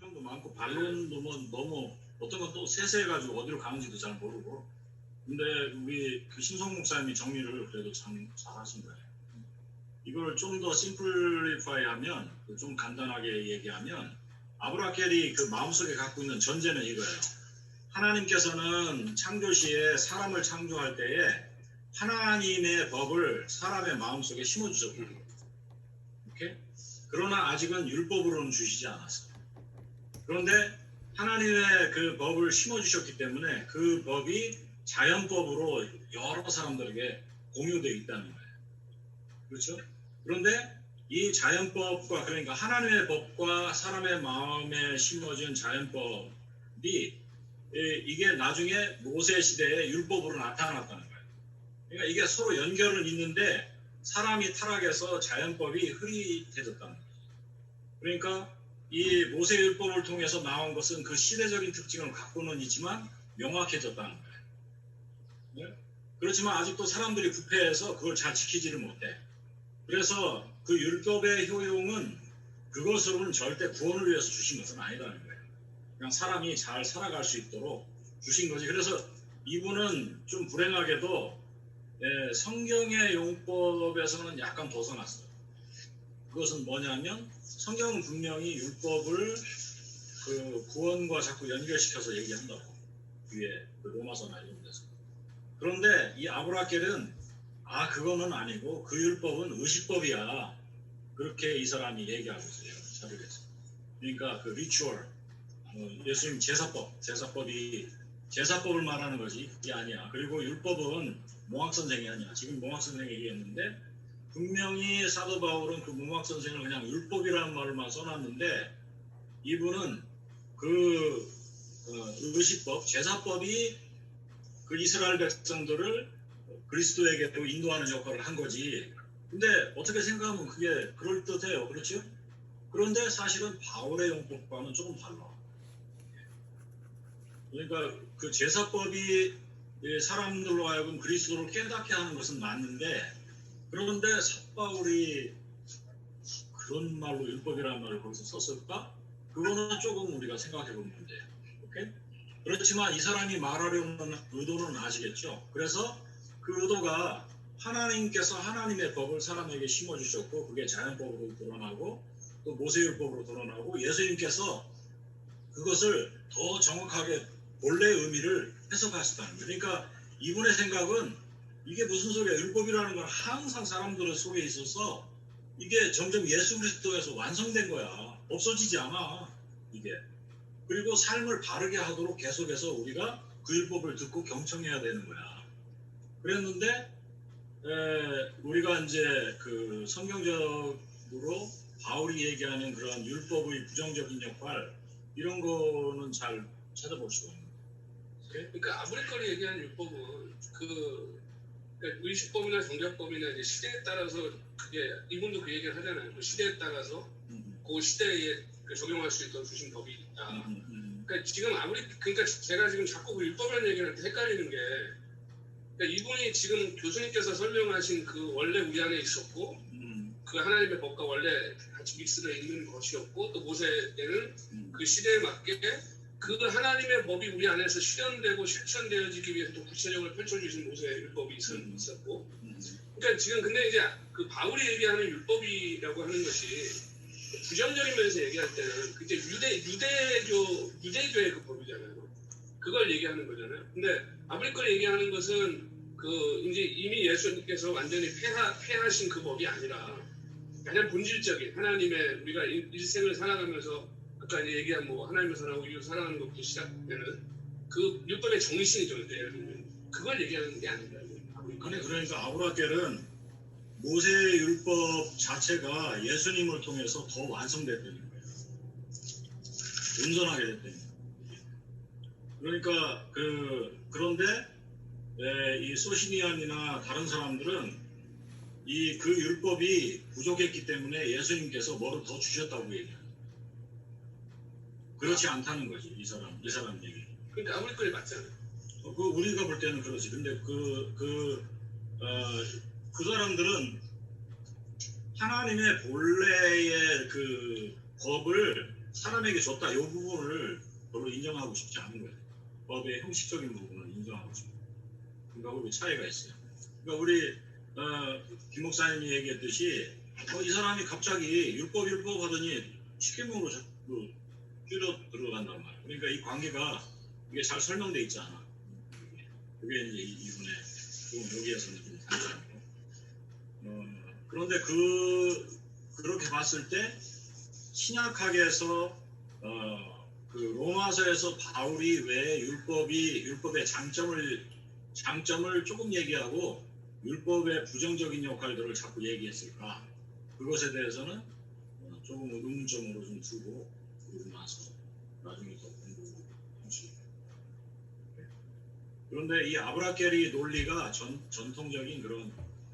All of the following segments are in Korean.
설명도 많고 반론도 뭐 너무 어떤 건 또 세세해가지고 어디로 가는지도 잘 모르고. 근데 우리 그 신성 목사님이 정리를 그래도 참 잘하신 거예요. 이걸 좀 더 심플리파이하면, 좀 간단하게 얘기하면, 아브라켈이 그 마음속에 갖고 있는 전제는 이거예요. 하나님께서는 창조시에 사람을 창조할 때에 하나님의 법을 사람의 마음속에 심어주셨다. 오케이? 그러나 아직은 율법으로는 주시지 않았어요. 그런데 하나님의 그 법을 심어주셨기 때문에 그 법이 자연법으로 여러 사람들에게 공유되어 있다는 거예요. 그렇죠? 그런데 이 자연법과, 그러니까 하나님의 법과 사람의 마음에 심어진 자연법이 이게 나중에 모세 시대의 율법으로 나타났다는 거예요. 그러니까 이게 서로 연결은 있는데 사람이 타락해서 자연법이 흐릿해졌다는 거예요. 그러니까 이 모세 율법을 통해서 나온 것은 그 시대적인 특징을 갖고는 있지만 명확해졌다는 거예요. 네? 그렇지만 아직도 사람들이 부패해서 그걸 잘 지키지를 못해. 그래서 그 율법의 효용은 그것으로는 절대 구원을 위해서 주신 것은 아니라는 거예요. 그냥 사람이 잘 살아갈 수 있도록 주신 거지. 그래서 이분은 좀 불행하게도 성경의 용법에서는 약간 벗어났어요. 그것은 뭐냐면 성경은 분명히 율법을 그 구원과 자꾸 연결시켜서 얘기한다고, 위에 그 로마서나 이런 데서. 그런데 이 아브라켈은 그거는 아니고 그 율법은 의식법이야, 그렇게 이 사람이 얘기하고 있어요. 자료에서. 그러니까 그 리추얼, 예수님 제사법을 말하는 거지 그게 아니야. 그리고 율법은 몽학 선생이 아니야. 지금 몽학 선생이 얘기했는데 분명히 사도 바울은 그 몽학 선생을 그냥 율법이라는 말만 써놨는데 이분은 그 의식법, 제사법이 그 이스라엘 백성들을 그리스도에게로 인도하는 역할을 한 거지. 근데 어떻게 생각하면 그게 그럴듯해요. 그렇죠? 그런데 사실은 바울의 용법과는 조금 달라. 그러니까 그 제사법이 사람들로 하여금 그리스도를 깨닫게 하는 것은 맞는데, 그런데 바울이 그런 말로 율법이라는 말을 거기서 썼을까? 그거는 조금 우리가 생각해 보면 돼요. 오케이? 그렇지만 이 사람이 말하려는 의도는 아시겠죠? 그래서 그 의도가 하나님께서 하나님의 법을 사람에게 심어주셨고 그게 자연법으로 드러나고 또 모세율법으로 드러나고 예수님께서 그것을 더 정확하게 본래의 의미를 해석하셨다는 거예요. 그러니까 이분의 생각은 이게 무슨 소리야, 율법이라는 건 항상 사람들 속에 있어서 이게 점점 예수 그리스도에서 완성된 거야. 없어지지 않아 이게. 그리고 삶을 바르게 하도록 계속해서 우리가 그 율법을 듣고 경청해야 되는 거야. 그랬는데 우리가 이제 그 성경적으로 바울이 얘기하는 그런 율법의 부정적인 역할 이런 거는 잘 찾아볼 수가 없는 거예요. 그러니까 아브라켈이 얘기하는 율법은 그러니까 의식법이나 정략법이나 이제 시대에 따라서 그게 이분도 그 얘기를 하잖아요. 그 시대에 따라서 그 시대에 적용할 수 있도록 주신 법이 있다. 그러니까 지금 그러니까 제가 지금 자꾸 그 율법이라는 얘기를 할 때 헷갈리는 게, 그러니까 이분이 지금 교수님께서 설명하신 그 원래 우리 안에 있었고 그 하나님의 법과 원래 같이 믹스되어 있는 것이었고 또 모세 때는 그 시대에 맞게 그 하나님의 법이 우리 안에서 실현되고 실천되어지기 위해서 또 구체적으로 펼쳐주신 모세 율법이 있었고, 그러니까 지금 근데 이제 그 바울이 얘기하는 율법이라고 하는 것이 부정적인 면에서 얘기할 때는 그때 유대교의 그 법이잖아요. 그걸 얘기하는 거잖아요. 근데 아브라켈이 얘기하는 것은 그 이제 이미 예수님께서 완전히 폐하신 그 법이 아니라 가장 본질적인 하나님의 우리가 일생을 살아가면서 아까 이제 얘기한 뭐 하나님을 사랑하고 이웃 사랑하는 것부터 시작되는 그 율법의 정신이죠. 그걸 얘기하는 게 아닌가. 그러니까 아브라켈은 모세 율법 자체가 예수님을 통해서 더 완성됐다는 거예요. 온전하게 됐다는 거예요. 그러니까 그런데 이 소시니안이나 다른 사람들은 그 율법이 부족했기 때문에 예수님께서 뭐를 더 주셨다고 얘기해요. 그렇지 않다는 거지 이 사람 얘기. 그러니까 아브라켈이 맞잖아요. 우리가 볼 때는 그렇지. 근데 그 사람들은 하나님의 본래의 그 법을 사람에게 줬다 이 부분을 별로 인정하고 싶지 않은 거예요. 법의 형식적인 부분을 인정하고 싶어요. 그러니까 우리 차이가 있어요. 그러니까 우리 김 목사님이 얘기했듯이 이 사람이 갑자기 율법 하더니 십계명으로 자꾸 줄여 들어간단 말이에요. 그러니까 이 관계가 이게 잘 설명돼 있지 않아. 그게 이제 이분의 조금 여기에서는 좀 단점이고. 그런데 그렇게 봤을 때 신약학에서 그 로마서에서 바울이 왜 율법의 장점을 조금 얘기하고 율법의 부정적인 역할들을 자꾸 얘기했을까? 그것에 대해서는 조금 의문점으로 좀 두고 그러고 나서 나중에 더 공부할 수 있어요. 그런데 이 아브라겔의 논리가 전통적인 그런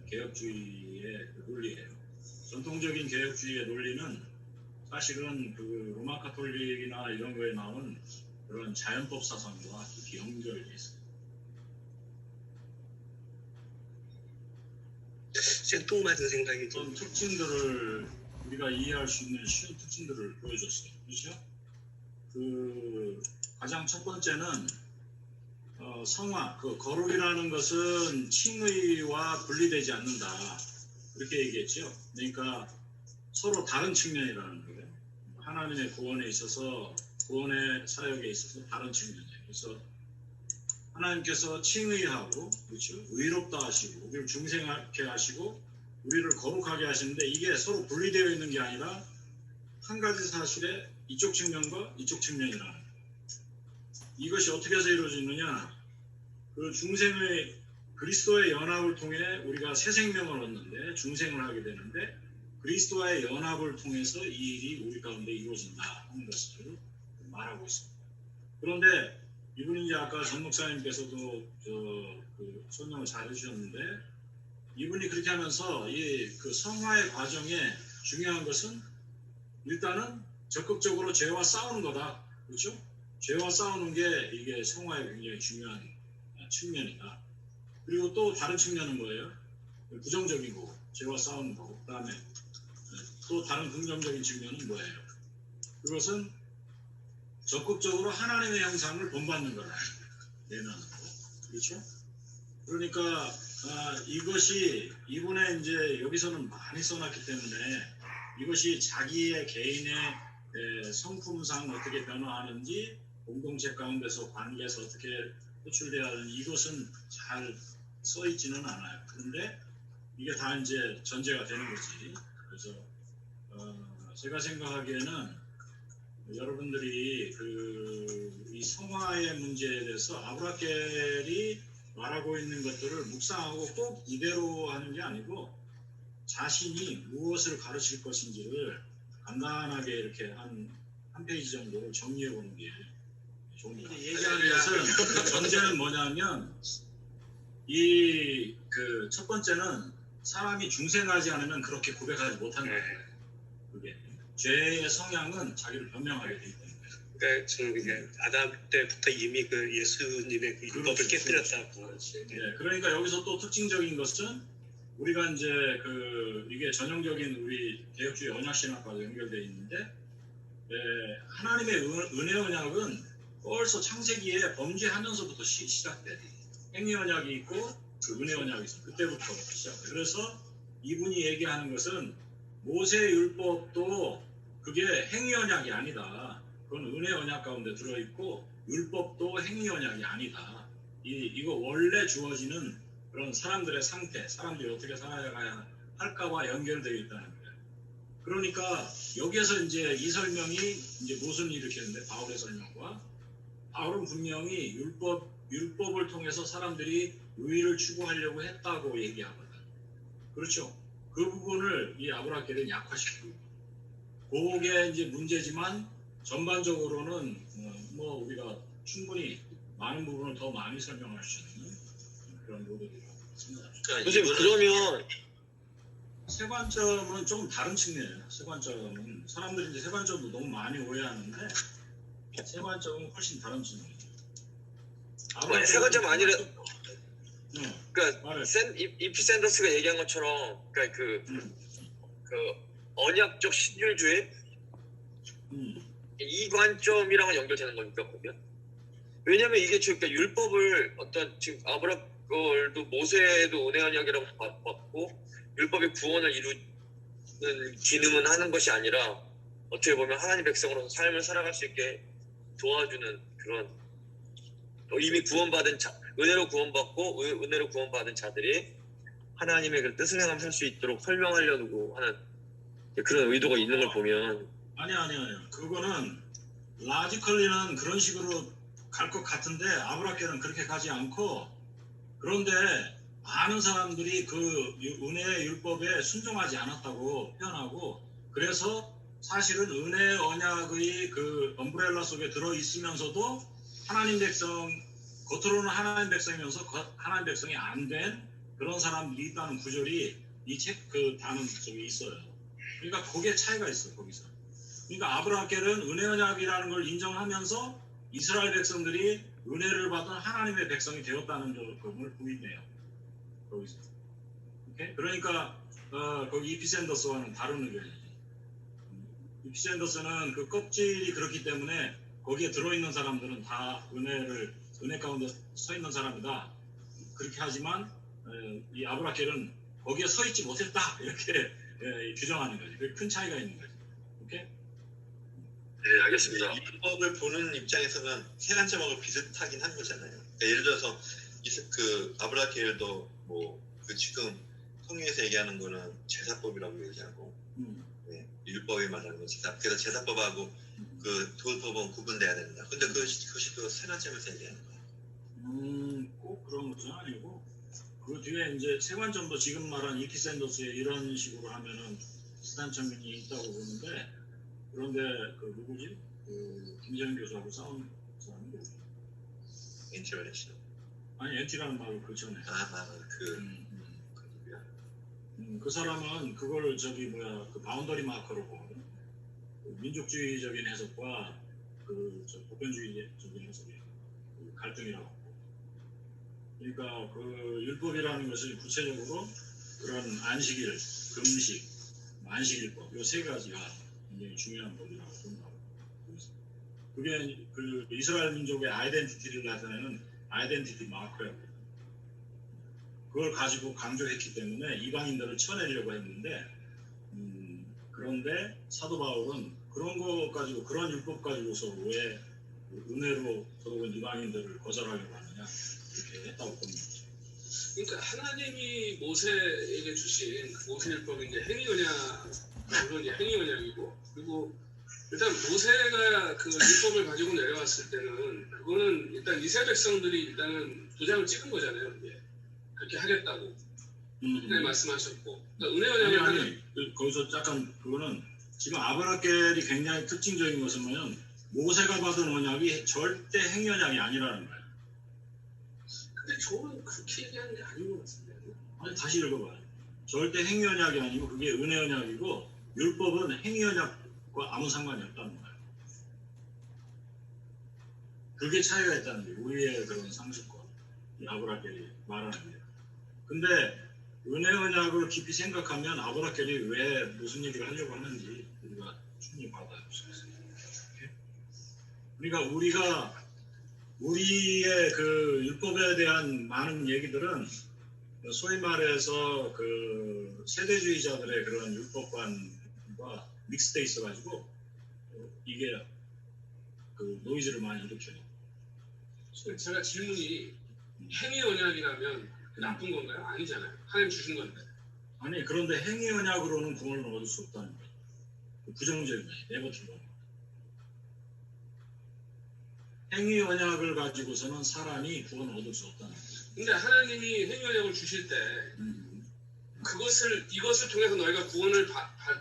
개혁주의의 논리예요. 전통적인 개혁주의의 논리는 사실은 그 로마 카톨릭이나 이런 거에 나온 그런 자연법 사상과 깊이 연결돼 있어요. 생뚱맞은 생각이 좀 어떤 특징들을 우리가 이해할 수 있는 쉬운 특징들을 보여줬어요. 그렇죠? 그 가장 첫 번째는 성화, 그 거룩이라는 것은 칭의와 분리되지 않는다. 그렇게 얘기했죠. 그러니까 서로 다른 측면이라는 거예요. 하나님의 구원에 있어서, 구원의 사역에 있어서 다른 측면이에요. 그래서 하나님께서 칭의하고, 그렇죠? 의롭다 하시고, 우리를 중생하게 하시고, 우리를 거룩하게 하시는데 이게 서로 분리되어 있는 게 아니라 한 가지 사실에 이쪽 측면과 이쪽 측면이라는 거예요. 이것이 어떻게 해서 이루어지느냐? 그 중생의 그리스도의 연합을 통해 우리가 새 생명을 얻는데 중생을 하게 되는데 그리스도와의 연합을 통해서 이 일이 우리 가운데 이루어진다 하는 것을 말하고 있습니다. 그런데 이분이 이제 아까 전 목사님께서도 그 설명을 잘 해주셨는데 이분이 그렇게 하면서 그 성화의 과정에 중요한 것은 일단은 적극적으로 죄와 싸우는 거다. 그렇죠? 죄와 싸우는 게 이게 성화의 굉장히 중요한 측면이다. 그리고 또 다른 측면은 뭐예요? 부정적인 거고, 죄와 싸우는 거고, 그 다음에 또 다른 긍정적인 측면은 뭐예요? 그것은 적극적으로 하나님의 형상을 본받는 거다. 내면으로. 그렇죠? 그러니까 이것이 이분의 이제 여기서는 많이 써놨기 때문에 이것이 자기의 개인의 성품상 어떻게 변화하는지 공동체 가운데서 관계에서 어떻게 호출돼야 하는 이것은 잘 써있지는 않아요. 그런데 이게 다 이제 전제가 되는 거지. 그래서 제가 생각하기에는 여러분들이 이 성화의 문제에 대해서 아브라겔이 말하고 있는 것들을 묵상하고 꼭 이대로 하는 게 아니고 자신이 무엇을 가르칠 것인지를 간단하게 이렇게 한 페이지 정도를 정리해 보는 게 좋습니다. 얘기하는 것은 전제는 뭐냐면 그 첫 번째는 사람이 중생하지 않으면 그렇게 고백하지 못하는 거예요. 그게 죄의 성향은 자기를 변명하게 돼 있다는 거예요. 그러니까 저는 이제 아담 때부터 이미 그 예수님의 그 율법을 깨뜨렸다고. 네, 그러니까 여기서 또 특징적인 것은 우리가 이제 이게 전형적인 우리 개혁주의 언약신학과 연결되어 있는데 하나님의 은혜 언약은 벌써 창세기에 범죄하면서부터 시작돼. 행위 언약이 있고 그 은혜 언약이 있어. 그때부터 시작돼. 그래서 이분이 얘기하는 것은 모세 율법도 그게 행위 언약이 아니다. 그건 은혜 언약 가운데 들어있고 율법도 행위 언약이 아니다. 이거 원래 주어지는 그런 사람들의 상태, 사람들이 어떻게 살아가야 할까와 연결되어 있다는 거예요. 그러니까 여기에서 이제 이 설명이 이제 무슨 일으키는데 바울의 설명과 바울은 분명히 율법을 통해서 사람들이 의의를 추구하려고 했다고 얘기하거든. 그렇죠? 그 부분을 이 아브라겔은 약화시키고 그게 이제 문제지만 전반적으로는 뭐 우리가 충분히 많은 부분을 더 많이 설명할 수 있는 그런 노력이라고 생각합니다. 선생님 그러면 세 관점은 조금 다른 측면이에요. 세 관점은 사람들이 이제 세 관점도 너무 많이 오해하는데 세 관점은 훨씬 다른 측면이죠. 세 관점 아니라 그러니까 말해. 이피 샌더스가 얘기한 것처럼 그러니까 그 언약적 신율주의 이 관점이랑은 연결되는 겁니까 그러면? 왜냐면 이게 그러니까 율법을 어떤 지금 아브라함도 모세도 은혜 언약이라고 받고 율법의 구원을 이루는 기능은 하는 것이 아니라 어떻게 보면 하나님 백성으로서 삶을 살아갈 수 있게 도와주는 그런 이미 구원받은 자, 은혜로 구원받고 은혜로 구원받은 자들이 하나님의 그 뜻을 행하며 살 수 있도록 설명하려고 하는 그런 의도가 있는 걸 보면 아니야. 그거는 라지컬리는 그런 식으로 갈 것 같은데 아브라함께는 그렇게 가지 않고 그런데 많은 사람들이 그 은혜의 율법에 순종하지 않았다고 표현하고 그래서 사실은 은혜 언약의 그 엄브렐라 속에 들어 있으면서도 하나님 백성 겉으로는 하나님 백성이면서 하나님 백성이 안 된 그런 사람들이 있다는 구절이 이 책 그 단은 속에 있어요. 그러니까 거기에 차이가 있어 거기서. 그러니까 아브라함께는 은혜 언약이라는 걸 인정하면서 이스라엘 백성들이 은혜를 받은 하나님의 백성이 되었다는 점을 보이네요. 거기서. 오케이? 그러니까 거기 이피샌더스와는 다른 의견이지. 이피샌더스는 그 껍질이 그렇기 때문에 거기에 들어있는 사람들은 다 은혜 가운데 서 있는 사람이다. 그렇게 하지만 이 아브라함께는 거기에 서 있지 못했다. 이렇게 규정하는 거지. 큰 차이가 있는 거지. 오케이? 네, 알겠습니다. 율법을 보는 입장에서는 세 관점하고 비슷하긴 한 거잖아요. 그러니까 예를 들어서 그 아브라함도 뭐 그 지금 성경에서 얘기하는 거는 제사법이라고 얘기하고 네, 율법이 말하는 건 제사. 그래서 제사법하고 그 도율법은 구분돼야 된다. 근데 그것이 그 세 관점에서 얘기하는 거야. 꼭 그런 것은 아니고 그 뒤에 이제 세 관점도 지금 말한 이피샌더스의 이런 식으로 하면은 비슷한 측면이 있다고 보는데 그런데 그 누구지? 그 김재현 교수하고 싸운 사람이 누구지? 인터넷이. 아니 엔티라는 말을 그 전에. 그 사람은 그걸 그 바운더리 마커로 보거든. 그 민족주의적인 해석과 보편주의적인 해석이 그 갈등이라고. 그러니까 그 율법이라는 것이 구체적으로 그런 안식일, 금식, 안식일법 이 세 가지가 굉장히 중요한 법이라고 본다고. 그게 그 이스라엘 민족의 아이덴티티를 나타내는 아이덴티티 마커예요. 그걸 가지고 강조했기 때문에 이방인들을 쳐내려고 했는데 그런데 사도 바울은 그런 거 가지고 그런 율법 가지고서 왜 은혜로 들어온 이방인들을 거절하려고 하느냐 이렇게 했다고 봅니다. 그러니까 하나님이 모세에게 주신 모세율법이 이제 행위언약, 물론 이제 행위언약이고 그리고 일단 모세가 그 율법을 가지고 내려왔을 때는 그거는 일단 이스라엘 백성들이 일단은 도장을 찍은 거잖아요. 이제. 그렇게 하겠다고 그날 말씀하셨고 그러니까 은혜 언약은 거기서 약간 그거는 지금 아브라함이 굉장히 특징적인 것은 뭐냐면 모세가 받은 언약이 절대 행위 언약이 아니라는 거예요. 근데 저는 그렇게 얘기하는 게 아닌 것 같은데. 아니 다시 읽어봐요. 절대 행위 언약이 아니고 그게 은혜 언약이고 율법은 행위 언약과 아무 상관이 없다는 거예요. 그게 차이가 있다는 거예요. 우리의 그런 상식과 아브라함이 말하는 게. 근데 은혜 언약을 깊이 생각하면 아브라함이 왜 무슨 얘기를 하려고 하는지 우리가 충분히 받아볼 수 있어요. 그러니까 우리의 그 율법에 대한 많은 얘기들은 소위 말해서 그 세대주의자들의 그런 율법관과 믹스돼 있어가지고 이게 그 노이즈를 많이 일으켜요. 제가 질문이 행위 언약이라면 나쁜 건가요? 아니잖아요. 하나님 주신 건데. 아니 그런데 행위 언약으로는 구원을 얻을 수 없다는 거예요. 부정적인 거예요. 네거티브. 행위 언약을 가지고서는 사람이 구원을 얻을 수 없다는 거예요. 근데 하나님이 행위 언약을 주실 때 이것을 통해서 너희가 구원을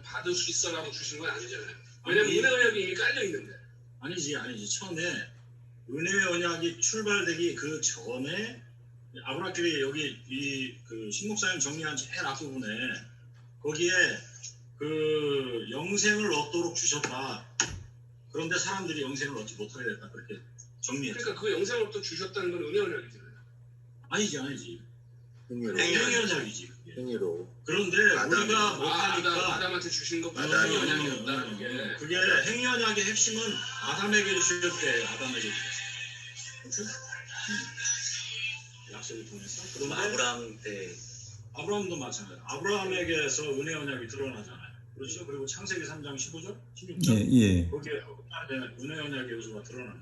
받을 수 있어라고 주신 건 아니잖아요. 왜냐면 은혜 언약이 이미 깔려 있는데. 아니지. 처음에 은혜 언약이 출발되기 그 전에 아브라함이 여기 그 신목사님 정리한 제일 앞부분에 거기에 그 영생을 얻도록 주셨다. 그런데 사람들이 영생을 얻지 못하게 됐다. 그렇게 정리했죠. 그러니까 그 영생을 또 주셨다는 건 은혜 언약이잖아요. 아니지. 행위로. 행위 언약이지. 행위로. 그런데 우리가 못하니까 아담한테 아담한테 주신 것보다 아담이 언약이었다는 게 그게 행위 언약의 핵심은 아담에게 주실 때 아담에게 주셨어요. 그렇죠? 약속을 통해서. 그런데 아브라함 때 아브라함도 마찬가지예요. 아브라함에게서 은혜 언약이 드러나잖아요. 그렇죠? 그리고 창세기 3장 15절, 16절 예. 거기에 은혜 언약의 요소가 드러나요.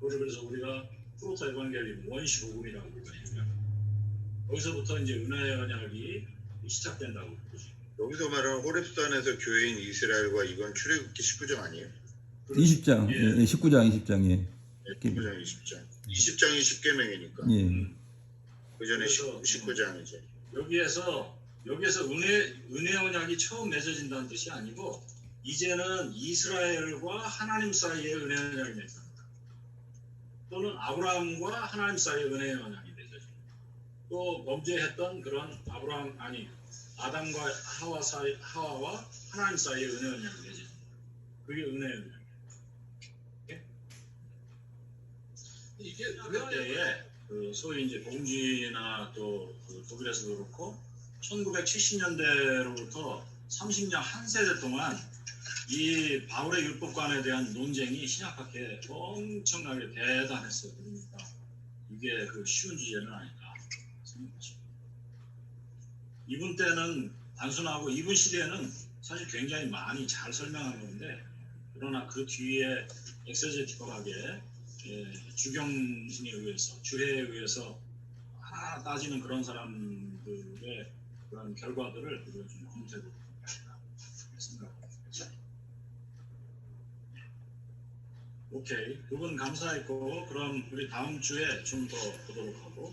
그래서 우리가 프로토 에반게리움 원시복음이라고 우리가 얘기합니다. 거기서부터 이제 은혜 언약이 시작된다고 그러죠. 여기서 말하는 호렙산에서 교회인 이스라엘과 이건 출애굽기 19장 아니에요? 20장, 예, 19장, 20장, 예. 19장, 20장. 20장이 10계명이니까. 예. 그 전에 그래서 19장이죠. 여기에서 은혜 언약이 처음 맺어진다는 뜻이 아니고 이제는 이스라엘과 하나님 사이에 은혜 언약이 맺어진다. 또는 아브라함과 하나님 사이에 은혜 언약이 맺어진다. 또 범죄했던 그런 아담과 하와와 하나님 사이에 은혜 언약이 맺어진다. 그게 은혜 언약. 이게 그때에 그 소위 이제 봉지나 또 그 독일에서도 그렇고 1970년대로부터 30년 한 세대 동안 이 바울의 율법관에 대한 논쟁이 신학학계에 엄청나게 대단했어요. 그러니까 이게 그 쉬운 주제는 아니다 생각하시고 이분 때는 단순하고 이분 시대에는 사실 굉장히 많이 잘 설명한 건데 그러나 그 뒤에 엑세제티컬하게 주경에 의해서 주해에 의해서 하나 따지는 그런 사람들의 그런 결과들을 우리가 좀 검토해볼 필요가 있다 생각합니다. 오케이, 두 분 감사했고 그럼 우리 다음 주에 좀 더 보도록 하고